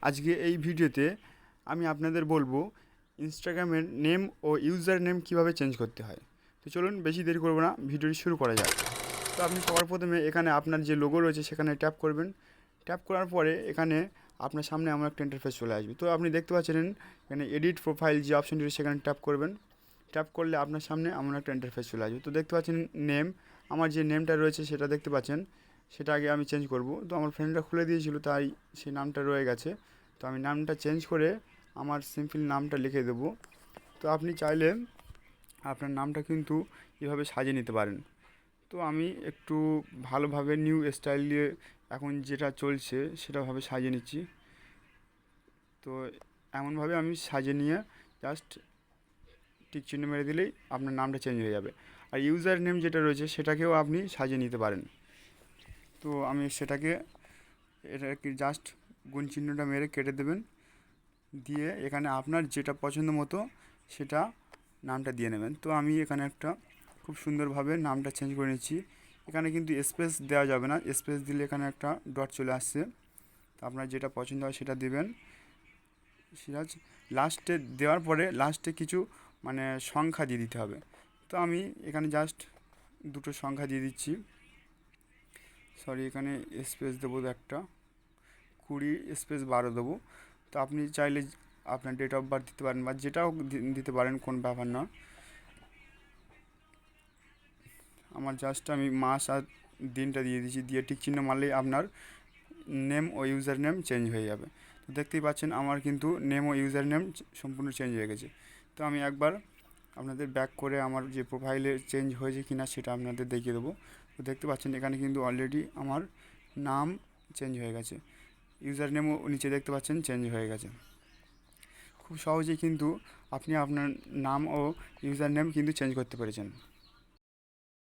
আজকে এই ভিডিওতে আমি আপনাদের বলবো ইনস্টাগ্রামের নেম ও ইউজার নেম কীভাবে চেঞ্জ করতে হয়। তো চলুন বেশি দেরি করবো না, ভিডিওটি শুরু করা যাক। তো আপনি সবার প্রথমে এখানে আপনার যে লোগো রয়েছে সেখানে ট্যাপ করবেন। ট্যাপ করার পরে এখানে আপনার সামনে আমার একটা ইন্টারফেস চলে আসবে। তো আপনি দেখতে পাচ্ছেন এখানে এডিট প্রোফাইল যে অপশনটি রয়েছে সেখানে ট্যাপ করবেন। ট্যাপ করলে আপনার সামনে এমন একটা ইন্টারফেস চলে আসবে। তো দেখতে পাচ্ছেন নেম, আমার যে নেমটা রয়েছে সেটা দেখতে পাচ্ছেন, সেটা আগে আমি চেঞ্জ করব। তো আমার ফ্রেন্ডরা খুলে দিয়েছিল, তাই সেই নামটা রয়ে গেছে। তো আমি নামটা চেঞ্জ করে আমার সিম্পল নামটা লিখে দেবো। তো আপনি চাইলে আপনার নামটা কিন্তু এভাবে সাজিয়ে নিতে পারেন। তো আমি একটু ভালোভাবে নিউ স্টাইল দিয়ে এখন যেটা চলছে সেটাভাবে সাজিয়ে নিচ্ছি। তো এমনভাবে আমি সাজিয়ে নিয়ে জাস্ট টিক চিহ্ন মেরে দিলেই আপনার নামটা চেঞ্জ হয়ে যাবে। আর ইউজার নেম যেটা রয়েছে সেটাকেও আপনি সাজিয়ে নিতে পারেন। তো আমি এটাকে জাস্ট গুণ চিহ্নটা মেরে কেটে দেবেন, দিয়ে এখানে আপনার যেটা পছন্দ মতো সেটা নামটা দিয়ে নেবেন। তো আমি এখানে একটা খুব সুন্দরভাবে নামটা চেঞ্জ করে নিচ্ছি। এখানে কিন্তু স্পেস দেওয়া যাবে না, স্পেস দিলে এখানে একটা ডট চলে আসছে। তো আপনার যেটা পছন্দ হয় সেটা দেবেন। সিরাজ লাস্টে দেওয়ার পরে লাস্টে কিছু সংখ্যা দিয়ে দিতে হবে। তো আমি এখানে জাস্ট দুটো সংখ্যা দিয়ে দিচ্ছি। এখানে স্পেস দেবো একটা 20 স্পেস 12 দেবো। তো আপনি চাইলে আপনার ডেট অফ বার্থ দিতে পারেন বা যেটাও দিতে পারেন, কোন ব্যাপার না। আমার জাস্ট আমি মাস আর দিনটা দিয়ে দিচ্ছি, দিয়ে টিক চিহ্ন মারলেই আপনার নেম ও ইউজার নেম চেঞ্জ হয়ে যাবে। তো দেখতেই পাচ্ছেন আমার কিন্তু নেম ও ইউজার নেম সম্পূর্ণ চেঞ্জ হয়ে গেছে। তো আমি একবার আপনাদের ব্যাক করে আমার যে প্রোফাইলে চেঞ্জ হয়েছে কি না সেটা আপনাদের দেখিয়ে দেবো। তো দেখতে পাচ্ছেন এখানে কিন্তু অলরেডি আমার নাম চেঞ্জ হয়ে গেছে, ইউজার নেমও নিচে দেখতে পাচ্ছেন চেঞ্জ হয়ে গেছে। খুব সহজেই কিন্তু আপনি আপনার নাম ও ইউজার নেম কিন্তু চেঞ্জ করতে পেরেছেন।